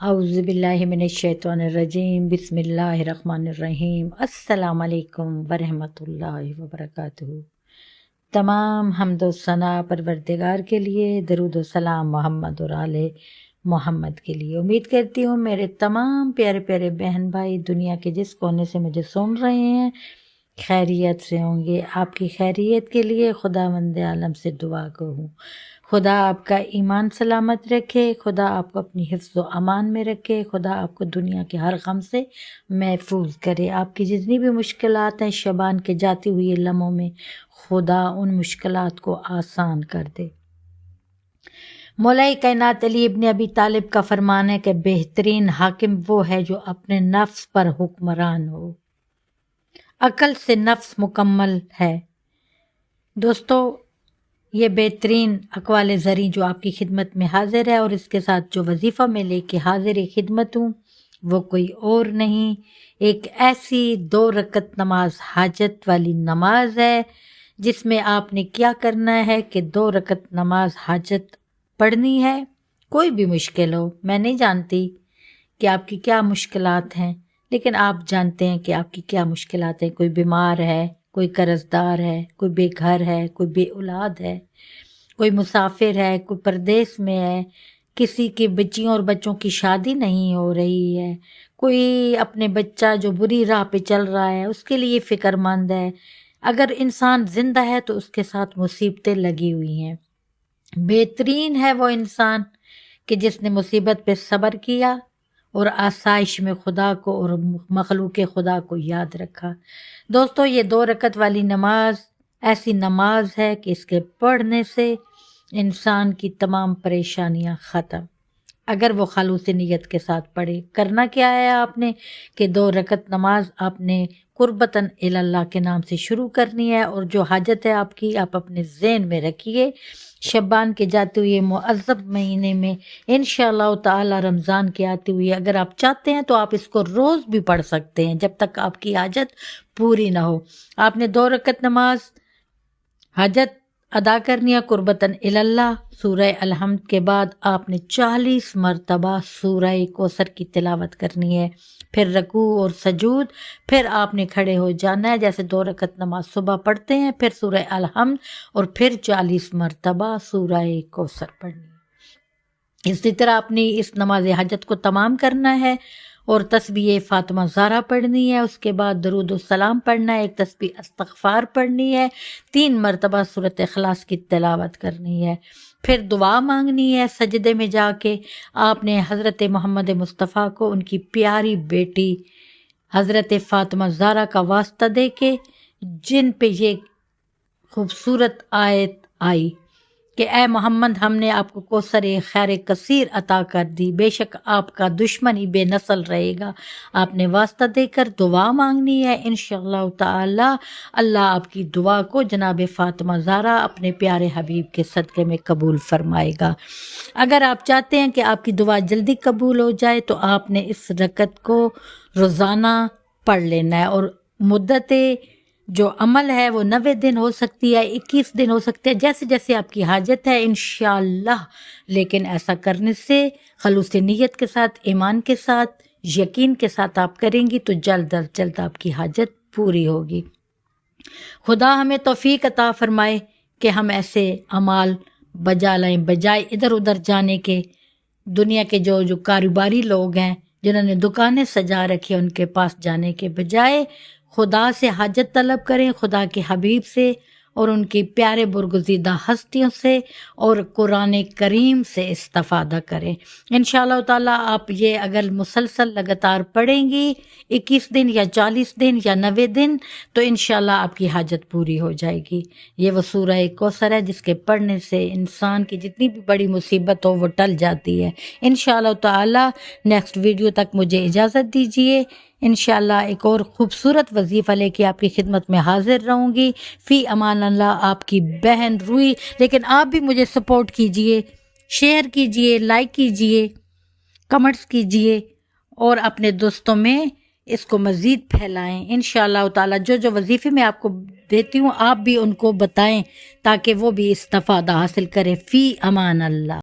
اعوذ باللہ من الشیطان الرجیم بسم اللہ الرحمن الرحیم السلام علیکم ورحمۃ اللہ وبرکاتہ۔ تمام حمد و ثنا پروردگار کے لیے، درود و سلام محمد اور آل محمد کے لیے۔ امید کرتی ہوں میرے تمام پیارے پیارے بہن بھائی دنیا کے جس کونے سے مجھے سن رہے ہیں خیریت سے ہوں گے۔ آپ کی خیریت کے لیے خداوند عالم سے دعا کروں، خدا آپ کا ایمان سلامت رکھے، خدا آپ کو اپنی حفظ و امان میں رکھے، خدا آپ کو دنیا کے ہر غم سے محفوظ کرے۔ آپ کی جتنی بھی مشکلات ہیں شبان کے جاتی ہوئی لمحوں میں خدا ان مشکلات کو آسان کر دے۔ مولا کائنات علی ابن ابی طالب کا فرمان ہے کہ بہترین حاکم وہ ہے جو اپنے نفس پر حکمران ہو۔ عقل سے نفس مکمل ہے۔ دوستو، یہ بہترین اقوال زریں جو آپ کی خدمت میں حاضر ہے اور اس کے ساتھ جو وظیفہ میں لے کے حاضر خدمت ہوں وہ کوئی اور نہیں، ایک ایسی 2 رکعت نماز حاجت والی نماز ہے جس میں آپ نے کیا کرنا ہے کہ 2 رکعت نماز حاجت پڑھنی ہے۔ کوئی بھی مشکل ہو، میں نہیں جانتی کہ آپ کی کیا مشکلات ہیں، لیکن آپ جانتے ہیں کہ آپ کی کیا مشکلات ہیں۔ کوئی بیمار ہے، کوئی قرض دار ہے، کوئی بے گھر ہے، کوئی بے اولاد ہے، کوئی مسافر ہے، کوئی پردیس میں ہے، کسی کی بچیوں اور بچوں کی شادی نہیں ہو رہی ہے، کوئی اپنے بچہ جو بری راہ پہ چل رہا ہے اس کے لیے فکر مند ہے۔ اگر انسان زندہ ہے تو اس کے ساتھ مصیبتیں لگی ہوئی ہیں۔ بہترین ہے وہ انسان کہ جس نے مصیبت پہ صبر کیا اور آسائش میں خدا کو اور مخلوق خدا کو یاد رکھا۔ دوستو، یہ 2 رکعت والی نماز ایسی نماز ہے کہ اس کے پڑھنے سے انسان کی تمام پریشانیاں ختم، اگر وہ خالص نیت کے ساتھ پڑھے۔ کرنا کیا ہے آپ نے کہ 2 رکعت نماز آپ نے قربتاً الی اللہ کے نام سے شروع کرنی ہے، اور جو حاجت ہے آپ کی آپ اپنے ذہن میں رکھیے۔ شبان کے جاتے ہوئے معذب مہینے میں انشاءاللہ تعالی رمضان کے آتے ہوئے اگر آپ چاہتے ہیں تو آپ اس کو روز بھی پڑھ سکتے ہیں جب تک آپ کی حاجت پوری نہ ہو۔ آپ نے 2 رکعت نماز حاجت ادا کرنی ہے قربتاً الی اللہ۔ سورہ الحمد کے بعد آپ نے 40 مرتبہ سورہ کوثر کی تلاوت کرنی ہے، پھر رکوع اور سجود، پھر آپ نے کھڑے ہو جانا ہے جیسے 2 رکعت نماز صبح پڑھتے ہیں، پھر سورہ الحمد اور پھر 40 مرتبہ سورہ کوثر پڑھنی ہے۔ اسی طرح آپ نے اس نماز حاجت کو تمام کرنا ہے اور تسبیح فاطمہ زہرا پڑھنی ہے، اس کے بعد درود و سلام پڑھنا ہے، ایک تسبیح استغفار پڑھنی ہے، 3 مرتبہ سورۃ اخلاص کی تلاوت کرنی ہے، پھر دعا مانگنی ہے۔ سجدے میں جا کے آپ نے حضرت محمد مصطفیٰ کو ان کی پیاری بیٹی حضرت فاطمہ زہرا کا واسطہ دے کے جن پہ یہ خوبصورت آیت آئی کہ اے محمد، ہم نے آپ کو کوثر خیر کثیر عطا کر دی، بے شک آپ کا دشمن ہی بے نسل رہے گا، آپ نے واسطہ دے کر دعا مانگنی ہے۔ انشاءاللہ تعالی اللہ آپ کی دعا کو جناب فاطمہ زہرا اپنے پیارے حبیب کے صدقے میں قبول فرمائے گا۔ اگر آپ چاہتے ہیں کہ آپ کی دعا جلدی قبول ہو جائے تو آپ نے اس رکعت کو روزانہ پڑھ لینا ہے، اور مدت جو عمل ہے وہ 90 دن ہو سکتی ہے، 21 دن ہو سکتے ہیں، جیسے جیسے آپ کی حاجت ہے انشاءاللہ۔ لیکن ایسا کرنے سے خلوص نیت کے ساتھ، ایمان کے ساتھ، یقین کے ساتھ آپ کریں گی تو جلد از جلد آپ کی حاجت پوری ہوگی۔ خدا ہمیں توفیق عطا فرمائے کہ ہم ایسے اعمال بجا لائیں، بجائے ادھر ادھر جانے کے۔ دنیا کے جو کاروباری لوگ ہیں جنہوں نے دکانیں سجا رکھی ان کے پاس جانے کے بجائے خدا سے حاجت طلب کریں، خدا کے حبیب سے اور ان کی پیارے برگزیدہ ہستیوں سے اور قرآن کریم سے استفادہ کریں۔ انشاءاللہ تعالیٰ آپ یہ اگر مسلسل لگاتار پڑھیں گی 21 دن یا 40 دن یا 90 دن تو انشاءاللہ آپ کی حاجت پوری ہو جائے گی۔ یہ وہ سورہ کوثر ہے جس کے پڑھنے سے انسان کی جتنی بھی بڑی مصیبت ہو وہ ٹل جاتی ہے۔ انشاءاللہ تعالیٰ نیکسٹ ویڈیو تک مجھے اجازت دیجیے، انشاءاللہ ایک اور خوبصورت وظیفہ لے کے آپ کی خدمت میں حاضر رہوں گی۔ فی امان اللہ، آپ کی بہن روئی۔ لیکن آپ بھی مجھے سپورٹ کیجئے، شیئر کیجئے، لائک کیجئے، کمنٹس کیجئے اور اپنے دوستوں میں اس کو مزید پھیلائیں۔ انشاءاللہ تعالی جو وظیفے میں آپ کو دیتی ہوں آپ بھی ان کو بتائیں تاکہ وہ بھی استفادہ حاصل کریں۔ فی امان اللہ۔